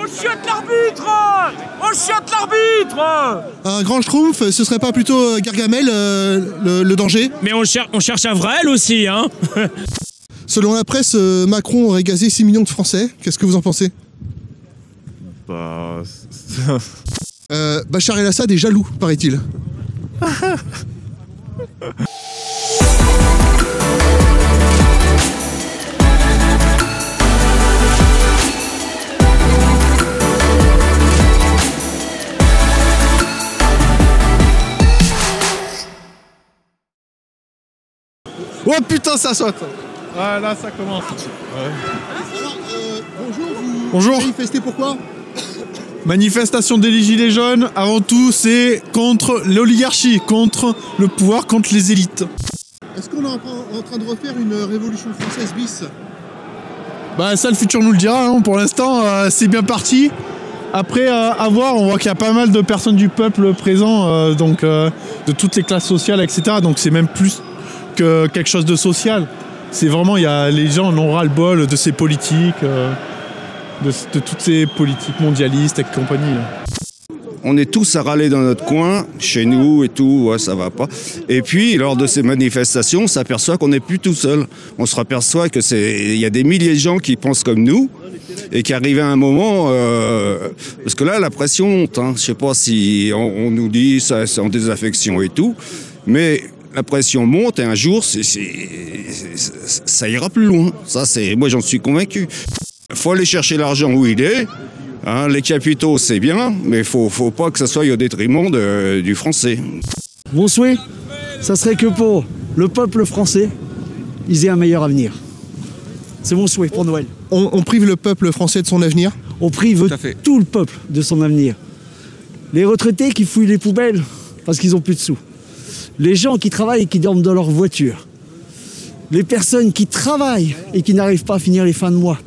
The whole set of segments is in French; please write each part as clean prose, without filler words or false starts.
On chiotte l'arbitre! On chiotte l'arbitre! Un grand schtroumpf, ce serait pas plutôt Gargamel, le danger? Mais on cherche un vrai elle aussi, hein. Selon la presse, Macron aurait gazé 6 millions de Français. Qu'est-ce que vous en pensez? Bachar el-Assad est jaloux, paraît-il. Oh putain, ça saute! Ah là, ça commence. Alors, bonjour, vous Bonjour. manifestez pourquoi? Manifestation des Gilets jaunes, avant tout, c'est contre l'oligarchie, contre le pouvoir, contre les élites. Est-ce qu'on est en train de refaire une révolution française bis? Bah ça, le futur nous le dira, hein. Pour l'instant, c'est bien parti. Après, à voir, on voit qu'il y a pas mal de personnes du peuple présents, de toutes les classes sociales, etc. Donc c'est même plus que quelque chose de social. C'est vraiment, les gens en ont ras-le-bol de ces politiques, de toutes ces politiques mondialistes et compagnie. On est tous à râler dans notre coin, chez nous et tout, ouais, ça va pas. Et puis, lors de ces manifestations, on s'aperçoit qu'on n'est plus tout seul. On se aperçoit il y a des milliers de gens qui pensent comme nous et qui arrivent à un moment... parce que là, la pression monte. Hein. Je sais pas si on nous dit ça, c'est en désaffection et tout, mais la pression monte et un jour, ça ira plus loin. Moi, j'en suis convaincu. Il faut aller chercher l'argent où il est. Hein, les capitaux, c'est bien, mais il faut pas que ça soit au détriment du français. Mon souhait, ça serait que pour le peuple français, ils aient un meilleur avenir. C'est mon souhait pour Noël. On prive le peuple français de son avenir? On prive tout le peuple de son avenir. Les retraités qui fouillent les poubelles parce qu'ils n'ont plus de sous. Les gens qui travaillent et qui dorment dans leur voiture. Les personnes qui travaillent et qui n'arrivent pas à finir les fins de mois.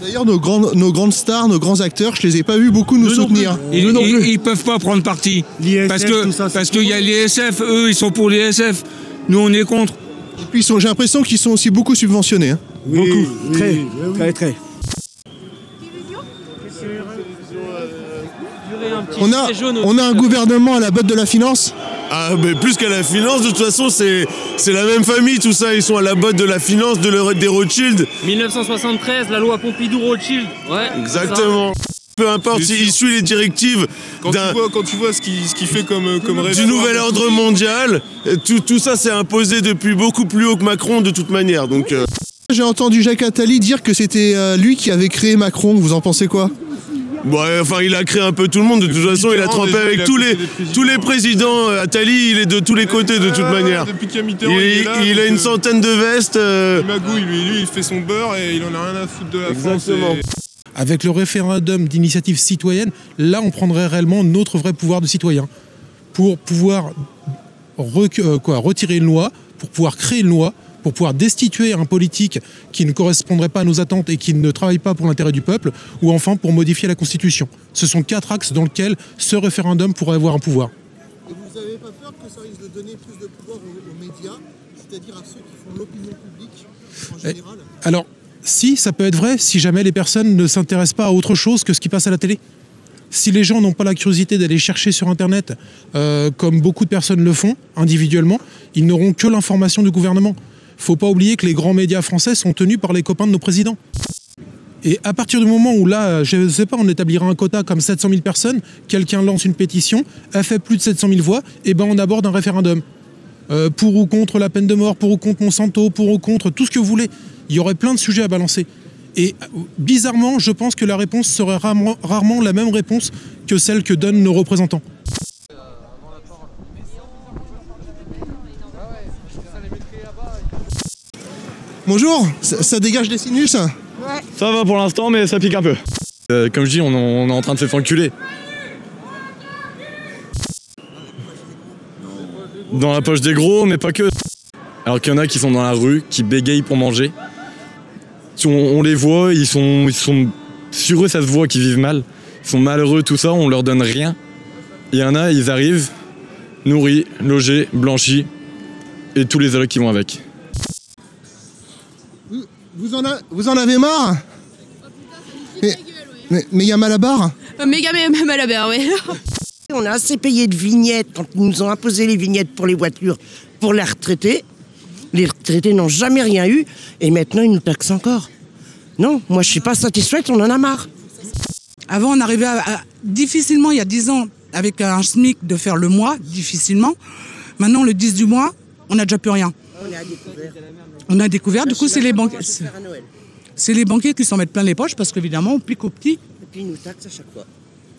D'ailleurs, nos grandes stars, nos grands acteurs, je les ai pas vus beaucoup nous soutenir. Ils peuvent pas prendre parti. Parce qu'il y a les SF, eux, ils sont pour les SF. Nous, on est contre. Et puis, j'ai l'impression qu'ils sont aussi beaucoup subventionnés. Hein. Beaucoup. Très. On a un gouvernement à la botte de la finance. Ah, mais plus qu'à la finance, de toute façon, c'est la même famille, tout ça. Ils sont à la botte de la finance, des Rothschild. 1973, la loi Pompidou-Rothschild. Ouais. Exactement. Peu importe, il suit les directives quand tu vois ce qu'il fait comme du nouvel ordre mondial. Tout ça, c'est imposé depuis beaucoup plus haut que Macron, de toute manière. Donc, J'ai entendu Jacques Attali dire que c'était lui qui avait créé Macron. Vous en pensez quoi? Ouais, enfin, il a créé un peu tout le monde. De toute façon, il a trempé avec tous les présidents. Attali, il est de tous les côtés, de toute manière. Depuis qu'il y a Mitterrand, il a une centaine de vestes. Il magouille, lui, il fait son beurre et il en a rien à foutre de la France. Avec le référendum d'initiative citoyenne, là, on prendrait réellement notre vrai pouvoir de citoyen pour pouvoir retirer une loi, pour pouvoir créer une loi, pour pouvoir destituer un politique qui ne correspondrait pas à nos attentes et qui ne travaille pas pour l'intérêt du peuple, ou enfin pour modifier la Constitution. Ce sont 4 axes dans lesquels ce référendum pourrait avoir un pouvoir. Et vous n'avez pas peur que ça risque de donner plus de pouvoir aux médias, c'est-à-dire à ceux qui font l'opinion publique en général? Alors, si, ça peut être vrai, si jamais les personnes ne s'intéressent pas à autre chose que ce qui passe à la télé. Si les gens n'ont pas la curiosité d'aller chercher sur Internet, comme beaucoup de personnes le font individuellement, ils n'auront que l'information du gouvernement. Faut pas oublier que les grands médias français sont tenus par les copains de nos présidents. Et à partir du moment où là, je ne sais pas, on établira un quota comme 700 000 personnes, quelqu'un lance une pétition, elle fait plus de 700 000 voix, et ben on aborde un référendum. Pour ou contre la peine de mort, pour ou contre Monsanto, pour ou contre tout ce que vous voulez. Il y aurait plein de sujets à balancer. Et bizarrement, je pense que la réponse serait rarement la même réponse que celle que donnent nos représentants. Bonjour, ça dégage des sinus? Ouais. Ça va pour l'instant, mais ça pique un peu. Comme je dis, on est en train de se faire enculer. Dans la poche des gros, mais pas que. Alors qu'il y en a qui sont dans la rue, qui bégayent pour manger. On les voit, ils sont sur eux, ça se voit qu'ils vivent mal. Ils sont malheureux, tout ça, on leur donne rien. Il y en a, ils arrivent, nourris, logés, blanchis, et tous les allocs qui vont avec. Vous en avez marre? Mais il y a Malabar. Méga Malabar, oui. On a assez payé de vignettes quand ils nous ont imposé les vignettes pour les voitures, pour les retraités. Les retraités n'ont jamais rien eu et maintenant ils nous taxent encore. Non, moi je suis pas satisfaite, on en a marre. Avant on arrivait difficilement, il y a 10 ans, avec un SMIC de faire le mois, difficilement. Maintenant le 10 du mois, on n'a déjà plus rien. On a découvert, du coup c'est les banquiers. C'est les banquiers qui s'en mettent plein les poches parce qu'évidemment on pique au petit. Et puis ils nous taxent à chaque fois.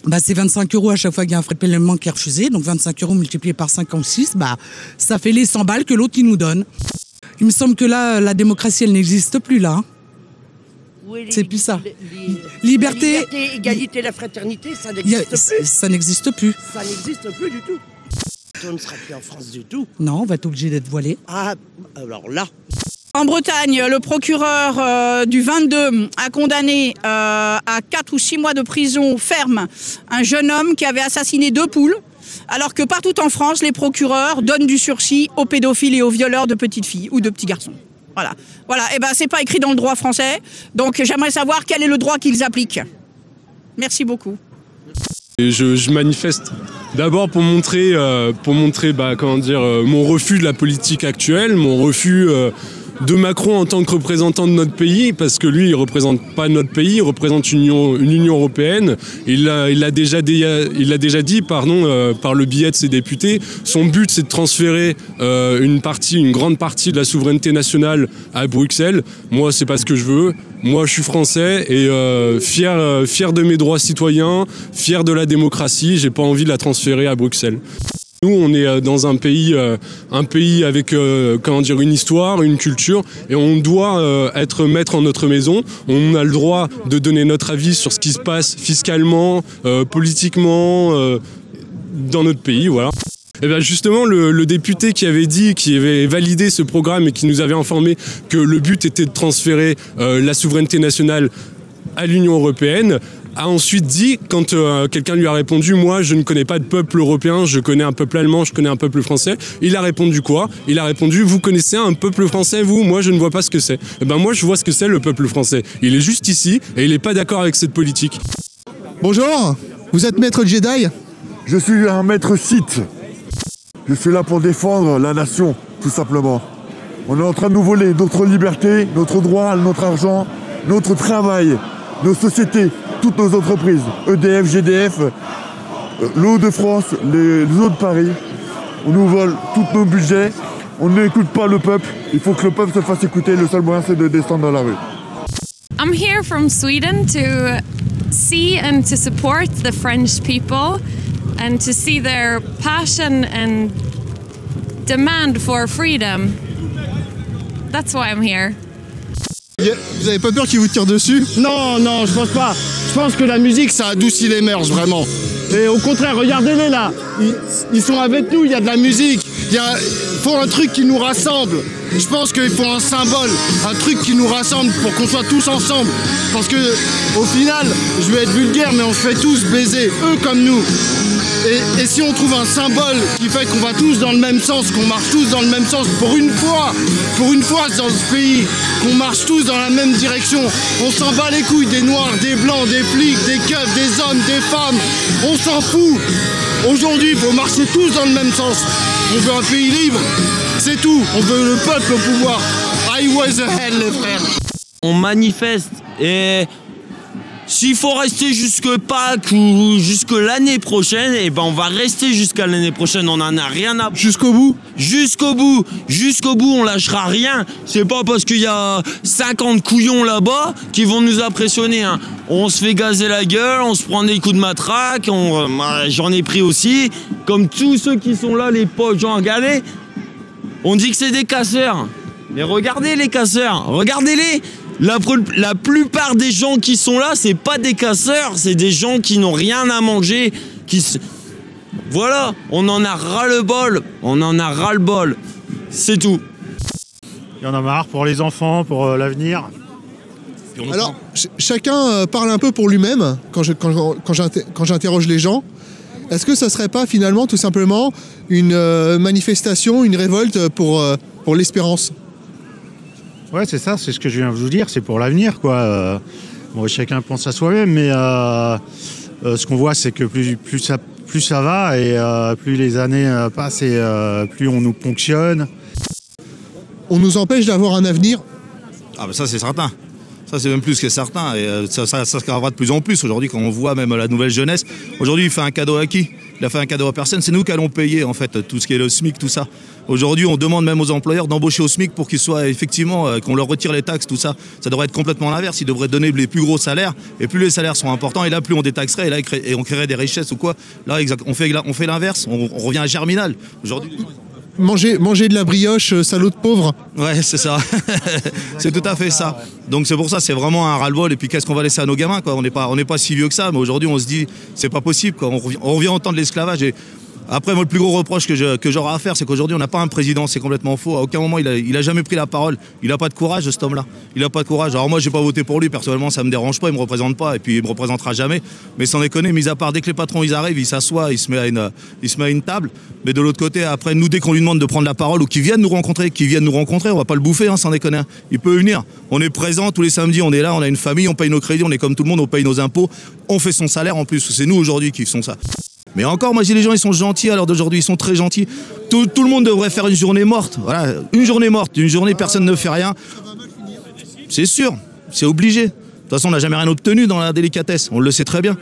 Bah, c'est 25 € à chaque fois qu'il y a un frais de paiement qui est refusé. Donc 25 € multiplié par 5 ou 6, bah, ça fait les 100 balles que l'autre il nous donne. Il me semble que là, la démocratie, elle n'existe plus là. Oui, c'est plus ça. Liberté, égalité, la fraternité, ça n'existe plus. Ça n'existe plus. Ça n'existe plus du tout. On ne sera plus en France du tout. Non, on va être obligé d'être voilé. Ah, alors là... En Bretagne, le procureur du 22 a condamné à 4 ou 6 mois de prison ferme un jeune homme qui avait assassiné 2 poules, alors que partout en France, les procureurs donnent du sursis aux pédophiles et aux violeurs de petites filles ou de petits garçons. Voilà. Et ben c'est pas écrit dans le droit français, donc j'aimerais savoir quel est le droit qu'ils appliquent. Merci beaucoup. Et je manifeste d'abord pour montrer mon refus de la politique actuelle, mon refus de Macron en tant que représentant de notre pays, parce que lui, il ne représente pas notre pays, il représente une Union européenne. Il l'a déjà dit, par le biais de ses députés. Son but, c'est de transférer une grande partie de la souveraineté nationale à Bruxelles. Moi, c'est pas ce que je veux. Moi, je suis français et fier de mes droits citoyens, fier de la démocratie. J'ai pas envie de la transférer à Bruxelles. Nous, on est dans un pays avec une histoire, une culture, et on doit être maître en notre maison. On a le droit de donner notre avis sur ce qui se passe fiscalement, politiquement, dans notre pays, voilà. Et bien justement, le député qui avait validé ce programme et qui nous avait informé que le but était de transférer la souveraineté nationale à l'Union européenne, a ensuite dit, quand quelqu'un lui a répondu « Moi, je ne connais pas de peuple européen, je connais un peuple allemand, je connais un peuple français », il a répondu quoi? Il a répondu « Vous connaissez un peuple français, vous? Moi, je ne vois pas ce que c'est. » Eh ben moi, je vois ce que c'est, le peuple français. Il est juste ici et il n'est pas d'accord avec cette politique. Bonjour, vous êtes maître Jedi? Je suis un maître Sith. Je suis là pour défendre la nation, tout simplement. On est en train de nous voler notre liberté, notre droit, notre argent, notre travail, nos sociétés, toutes nos entreprises, EDF, GDF, l'eau de France, les eaux de Paris. On nous vole tous nos budgets, on n'écoute pas le peuple. Il faut que le peuple se fasse écouter, le seul moyen c'est de descendre dans la rue. I'm here from Sweden to see and to support the French people and to see their passion and demand for freedom. That's why I'm here. Vous avez pas peur qu'ils vous tirent dessus? Non, je pense pas. Je pense que la musique, ça adoucit les mœurs, vraiment. Et au contraire, regardez-les là. Ils sont avec nous, il y a de la musique. Il faut un truc qui nous rassemble. Je pense qu'il faut un symbole, un truc qui nous rassemble pour qu'on soit tous ensemble. Parce que, au final, je vais être vulgaire, mais on se fait tous baiser, eux comme nous. Et si on trouve un symbole qui fait qu'on va tous dans le même sens, qu'on marche tous dans le même sens, pour une fois dans ce pays, qu'on marche tous dans la même direction, on s'en bat les couilles des noirs, des blancs, des flics, des keufs, des hommes, des femmes, on s'en fout. Aujourd'hui, il faut marcher tous dans le même sens. On veut un pays libre, c'est tout. On veut le peuple au pouvoir. I was the hell, les frères. On manifeste et s'il faut rester jusque Pâques ou jusque l'année prochaine, et ben on va rester jusqu'à l'année prochaine, on en a rien à... Jusqu'au bout? Jusqu'au bout, on lâchera rien. C'est pas parce qu'il y a 50 couillons là-bas qui vont nous impressionner, hein. On se fait gazer la gueule, on se prend des coups de matraque, j'en ai pris aussi, comme tous ceux qui sont là, les potes, genre regardez, on dit que c'est des casseurs. Mais regardez les casseurs, regardez-les. La plupart des gens qui sont là, c'est pas des casseurs, c'est des gens qui n'ont rien à manger, Voilà, on en a ras-le-bol, c'est tout. Il y en a marre pour les enfants, pour l'avenir. Alors, chacun parle un peu pour lui-même quand j'interroge les gens. Est-ce que ça serait pas finalement tout simplement une manifestation, une révolte pour l'espérance? Ouais, c'est ça, c'est ce que je viens de vous dire, c'est pour l'avenir, quoi. Bon, chacun pense à soi-même, mais ce qu'on voit, c'est que plus ça va et plus les années passent et plus on nous ponctionne. On nous empêche d'avoir un avenir. Ah ben ça c'est certain. Ça c'est même plus que certain. Et ça se gravera de plus en plus aujourd'hui quand on voit même la nouvelle jeunesse. Aujourd'hui il fait un cadeau à qui? Il a fait un cadeau à personne. C'est nous qui allons payer en fait tout ce qui est le SMIC, tout ça. Aujourd'hui on demande même aux employeurs d'embaucher au SMIC pour qu'ils soient effectivement, qu'on leur retire les taxes, tout ça. Ça devrait être complètement l'inverse. Ils devraient donner les plus gros salaires. Et plus les salaires sont importants, et là plus on détaxerait, et on créerait des richesses ou quoi. Là on fait l'inverse. On revient à Germinal. Aujourd'hui. Manger de la brioche, salaud de pauvre. Ouais, c'est ça. C'est tout à fait ça. Donc c'est pour ça, c'est vraiment un ras-le-bol. Et puis qu'est-ce qu'on va laisser à nos gamins, quoi. On n'est pas si vieux que ça, mais aujourd'hui on se dit c'est pas possible, quoi. On revient au temps de l'esclavage. Et après, moi, le plus gros reproche que j'aurai à faire, c'est qu'aujourd'hui on n'a pas un président. C'est complètement faux. À aucun moment il a jamais pris la parole. Il n'a pas de courage, cet homme-là. Il n'a pas de courage. Alors moi j'ai pas voté pour lui personnellement, ça me dérange pas. Il me représente pas et puis il me représentera jamais. Mais sans déconner, mis à part dès que les patrons ils arrivent, il s'assoit, il se met à une table. Mais de l'autre côté, après, nous, dès qu'on lui demande de prendre la parole ou qu'il vienne nous rencontrer, on va pas le bouffer, hein, sans déconner. Il peut venir. On est présent tous les samedis, on est là, on a une famille, on paye nos crédits, on est comme tout le monde, on paye nos impôts, on fait son salaire en plus. C'est nous aujourd'hui qui faisons ça. Mais encore, moi, je dis les gens, ils sont gentils à l'heure d'aujourd'hui, ils sont très gentils. Tout le monde devrait faire une journée morte. Voilà, une journée morte, une journée, personne ne fait rien. C'est sûr, c'est obligé. De toute façon, on n'a jamais rien obtenu dans la délicatesse, on le sait très bien.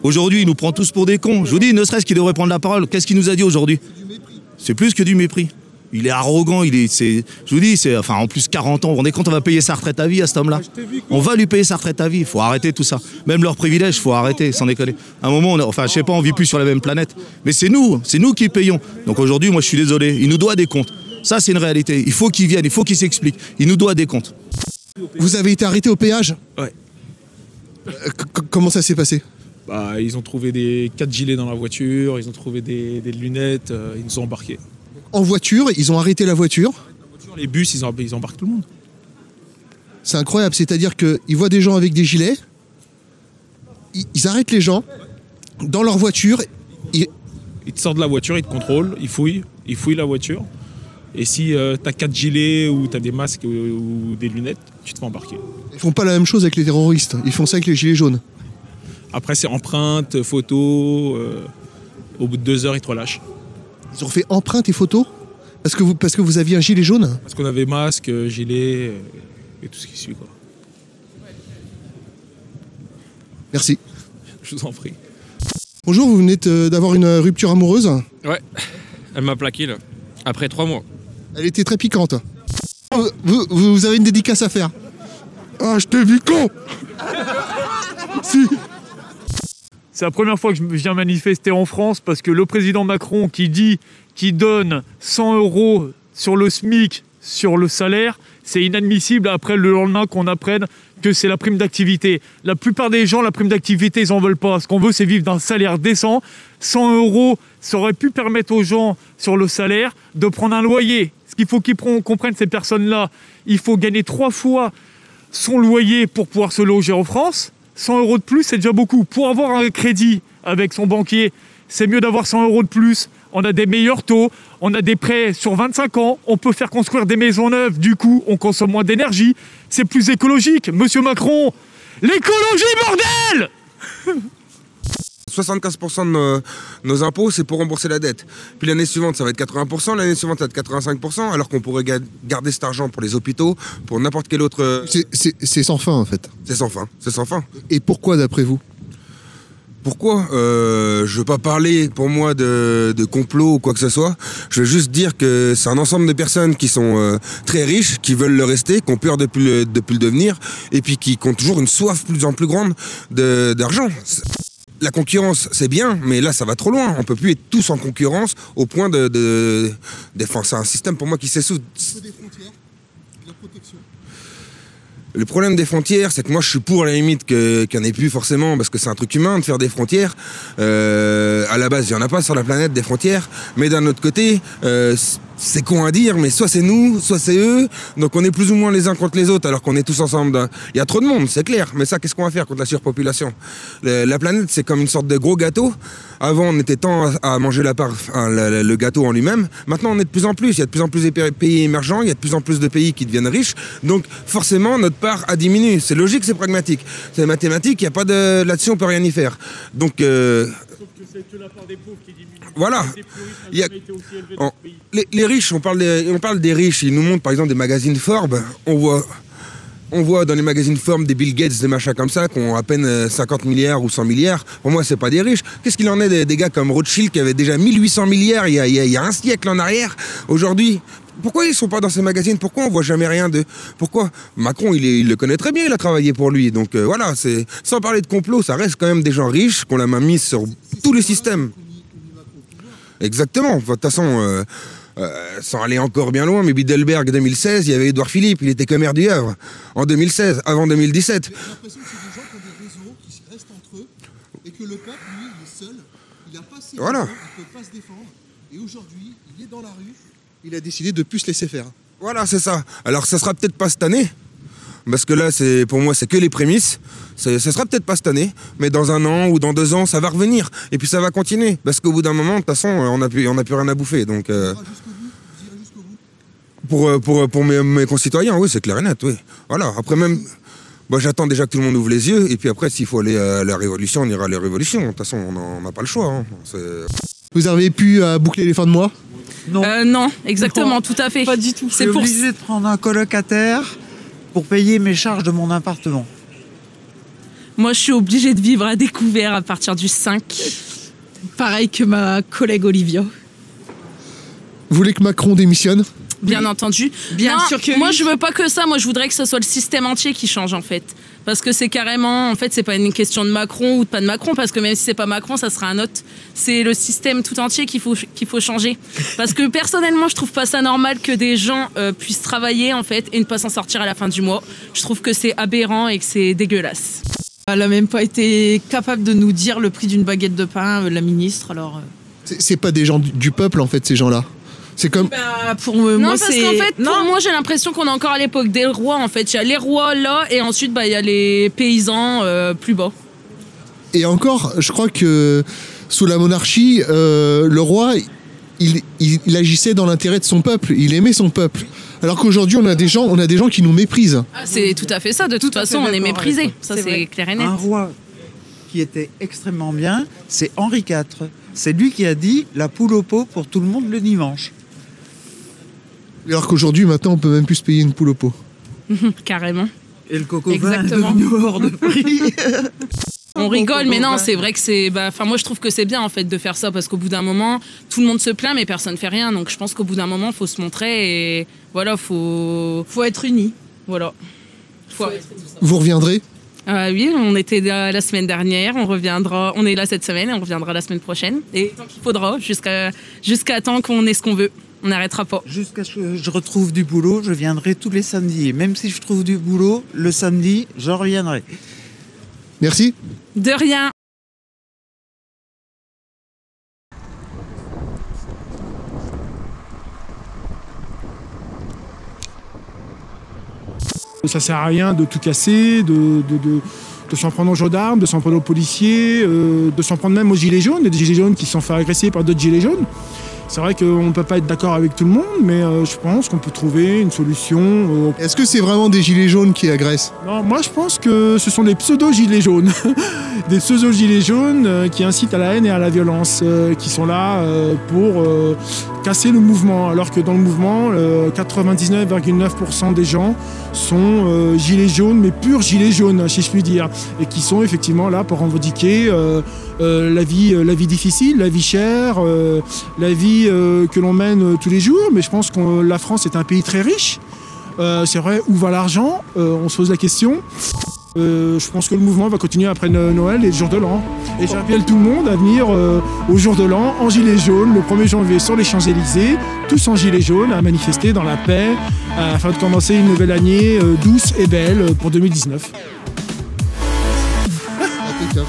Aujourd'hui, il nous prend tous pour des cons. Je vous dis, ne serait-ce qu'il devrait prendre la parole. Qu'est-ce qu'il nous a dit aujourd'hui? C'est plus que du mépris. Il est arrogant, je vous dis, en plus 40 ans, vous vous rendez compte, on va payer sa retraite à vie à cet homme-là. On va lui payer sa retraite à vie, il faut arrêter tout ça. Même leurs privilèges, il faut arrêter, sans déconner. À un moment, je sais pas, on vit plus sur la même planète. Mais c'est nous qui payons. Donc aujourd'hui, moi je suis désolé, il nous doit des comptes. Ça c'est une réalité, il faut qu'il vienne, il faut qu'il s'explique. Il nous doit des comptes. Vous avez été arrêté au péage? Ouais. Comment ça s'est passé? Bah, ils ont trouvé des 4 gilets dans la voiture, ils ont trouvé des lunettes, ils nous ont embarqués. En voiture, ils ont arrêté la voiture. Les bus, ils embarquent tout le monde. C'est incroyable, c'est-à-dire qu'ils voient des gens avec des gilets, ils arrêtent les gens dans leur voiture. Ils te sortent de la voiture, ils te contrôlent, ils fouillent la voiture. Et si t'as 4 gilets ou t'as des masques ou des lunettes, tu te fais embarquer. Ils font pas la même chose avec les terroristes, ils font ça avec les gilets jaunes. Après, c'est empreinte, photo. Au bout de 2 heures, ils te relâchent. Ils ont fait empreinte et photo parce que vous aviez un gilet jaune? Parce qu'on avait masque, gilet et tout ce qui suit, quoi. Merci. Je vous en prie. Bonjour, vous venez d'avoir une rupture amoureuse? Ouais, elle m'a plaqué là, après 3 mois. Elle était très piquante. Vous avez une dédicace à faire? Ah, je t'ai vu con. Si. C'est la première fois que je viens manifester en France parce que le président Macron qui donne 100 € sur le SMIC, sur le salaire, c'est inadmissible après le lendemain qu'on apprenne que c'est la prime d'activité. La plupart des gens, la prime d'activité, ils n'en veulent pas. Ce qu'on veut, c'est vivre d'un salaire décent. 100 €, ça aurait pu permettre aux gens sur le salaire de prendre un loyer. Ce qu'il faut qu'ils comprennent, ces personnes-là, il faut gagner 3 fois son loyer pour pouvoir se loger en France. 100 € de plus, c'est déjà beaucoup. Pour avoir un crédit avec son banquier, c'est mieux d'avoir 100 € de plus. On a des meilleurs taux, on a des prêts sur 25 ans, on peut faire construire des maisons neuves, du coup, on consomme moins d'énergie. C'est plus écologique. Monsieur Macron, l'écologie, bordel! 75% de nos impôts, c'est pour rembourser la dette. Puis l'année suivante, ça va être 80%, l'année suivante, ça va être 85%, alors qu'on pourrait garder cet argent pour les hôpitaux, pour n'importe quel autre... C'est sans fin, en fait. C'est sans fin, c'est sans fin. Et pourquoi, d'après vous? Pourquoi je veux pas parler, pour moi, de complot ou quoi que ce soit. Je veux juste dire que c'est un ensemble de personnes qui sont très riches, qui veulent le rester, qui ont peur de plus le devenir, et puis qui ont toujours une soif plus en plus grande d'argent. La concurrence, c'est bien, mais là, ça va trop loin. On peut plus être tous en concurrence au point c'est un système, pour moi, qui s'essoude. Le problème des frontières, c'est que moi, je suis pour, à la limite, qu'il n'y en ait plus forcément, parce que c'est un truc humain de faire des frontières. À la base, il n'y en a pas sur la planète, des frontières. Mais d'un autre côté, c'est con à dire, mais soit c'est nous, soit c'est eux. Donc on est plus ou moins les uns contre les autres, alors qu'on est tous ensemble. Il y a trop de monde, c'est clair. Mais ça, qu'est-ce qu'on va faire contre la surpopulation? La planète, c'est comme une sorte de gros gâteau. Avant, on était tant à manger le gâteau en lui-même. Maintenant, on est de plus en plus. Il y a de plus en plus de pays émergents, il y a de plus en plus de pays qui deviennent riches. Donc forcément, notre part a diminué. C'est logique, c'est pragmatique. C'est mathématique, il n'y a pas de... Là-dessus, on peut rien y faire. Donc... C'est que la part des pauvres qui diminue. Voilà. Les riches, on parle des riches. Ils nous montrent par exemple des magazines Forbes. On voit dans les magazines Forbes des Bill Gates, des machins comme ça, qui ont à peine 50 milliards ou 100 milliards. Pour moi, c'est pas des riches. Qu'est-ce qu'il en est des gars comme Rothschild qui avaient déjà 1800 milliards il y a un siècle en arrière? Aujourd'hui, pourquoi ils sont pas dans ces magazines? Pourquoi on voit jamais rien d'eux? Pourquoi? Macron, il le connaît très bien, il a travaillé pour lui. Donc voilà, sans parler de complot, ça reste quand même des gens riches qui ont la main mise sur tous les systèmes. Exactement. De toute façon, sans aller encore bien loin, mais Bilderberg 2016, il y avait Édouard Philippe, il était que maire du Havre en 2016, avant 2017. J'ai l'impression que c'est des gens qui ont des réseaux, qui restent entre eux, et que le peuple, lui, il est seul, il n'a pas ses réseaux, il ne peut pas se défendre. Et aujourd'hui, il est dans la rue, il a décidé de ne plus se laisser faire. Voilà, c'est ça. Alors ça sera peut-être pas cette année, parce que là, pour moi, c'est que les prémices. Ça sera peut-être pas cette année, mais dans 1 an ou dans 2 ans, ça va revenir. Et puis ça va continuer. Parce qu'au bout d'un moment, de toute façon, on n'a plus rien à bouffer. Donc, pour mes concitoyens, oui, c'est clair et net. Oui. Voilà. Après même, j'attends déjà que tout le monde ouvre les yeux. Et puis après, s'il faut aller à la révolution, on ira à la révolution. De toute façon, on n'a pas le choix. Hein. Vous avez pu boucler les fins de mois? Non, exactement, tout à fait. Pas du tout. Je suis obligé de prendre un colocataire pour payer mes charges de mon appartement. Moi, je suis obligée de vivre à découvert à partir du 5. Pareil que ma collègue Olivia. Vous voulez que Macron démissionne? Bien entendu. Bien sûr que moi, oui. je veux pas que ça. Moi, je voudrais que ce soit le système entier qui change, en fait. Parce que c'est carrément... En fait, c'est pas une question de Macron ou de pas de Macron, parce que même si c'est pas Macron, ça sera un autre. C'est le système tout entier qu'il faut changer. Parce que personnellement, je trouve pas ça normal que des gens puissent travailler, en fait, et ne pas s'en sortir à la fin du mois. Je trouve que c'est aberrant et que c'est dégueulasse. Elle n'a même pas été capable de nous dire le prix d'une baguette de pain, la ministre, alors... C'est pas des gens du peuple, en fait, ces gens-là. C'est comme... Pour moi, parce qu'en fait, pour moi, j'ai l'impression qu'on est encore à l'époque des rois, en fait. Il y a les rois là, et ensuite, il y a les paysans plus bas. Et encore, je crois que sous la monarchie, le roi, il agissait dans l'intérêt de son peuple. Il aimait son peuple. Alors qu'aujourd'hui, on a des gens qui nous méprisent. C'est tout à fait ça. De toute façon, on est méprisé. Ça, c'est clair et net. Un roi qui était extrêmement bien, c'est Henri IV. C'est lui qui a dit « la poule au pot pour tout le monde le dimanche ». Alors qu'aujourd'hui, maintenant, on peut même plus se payer une poule au pot. Carrément. Et le coco vin est devenu hors de prix. On rigole, mais non, c'est vrai que c'est... moi, je trouve que c'est bien, en fait, de faire ça, parce qu'au bout d'un moment, tout le monde se plaint, mais personne ne fait rien. Donc, je pense qu'au bout d'un moment, il faut se montrer et... Voilà, faut être unis. Voilà. Vous reviendrez? Oui, on était là la semaine dernière, on reviendra... On est là cette semaine et on reviendra la semaine prochaine. Et tant qu'il faudra, jusqu'à temps qu'on ait ce qu'on veut. On n'arrêtera pas. Jusqu'à ce que je retrouve du boulot, je viendrai tous les samedis. Et même si je trouve du boulot, le samedi, je reviendrai. Merci. De rien. Ça sert à rien de tout casser, de s'en prendre aux gendarmes, de s'en prendre aux policiers, de s'en prendre même aux gilets jaunes. Il y a des gilets jaunes qui se sont fait agresser par d'autres gilets jaunes. C'est vrai qu'on ne peut pas être d'accord avec tout le monde, mais je pense qu'on peut trouver une solution. Est-ce que c'est vraiment des gilets jaunes qui agressent? Non, moi je pense que ce sont des pseudo-gilets jaunes. Des pseudo-gilets jaunes qui incitent à la haine et à la violence, qui sont là pour casser le mouvement. Alors que dans le mouvement, 99,9% des gens sont gilets jaunes, mais purs gilets jaunes, si je puis dire. Et qui sont effectivement là pour revendiquer la vie difficile, la vie chère, la vie que l'on mène tous les jours. Mais je pense que la France est un pays très riche. C'est vrai, où va l'argent? On se pose la question. Je pense que le mouvement va continuer après Noël et le jour de l'an. Et j'appelle tout le monde à venir au jour de l'an en gilet jaune, le 1er janvier sur les Champs-Élysées, tous en gilet jaune, à manifester dans la paix, afin de commencer une nouvelle année douce et belle pour 2019. Impeccable.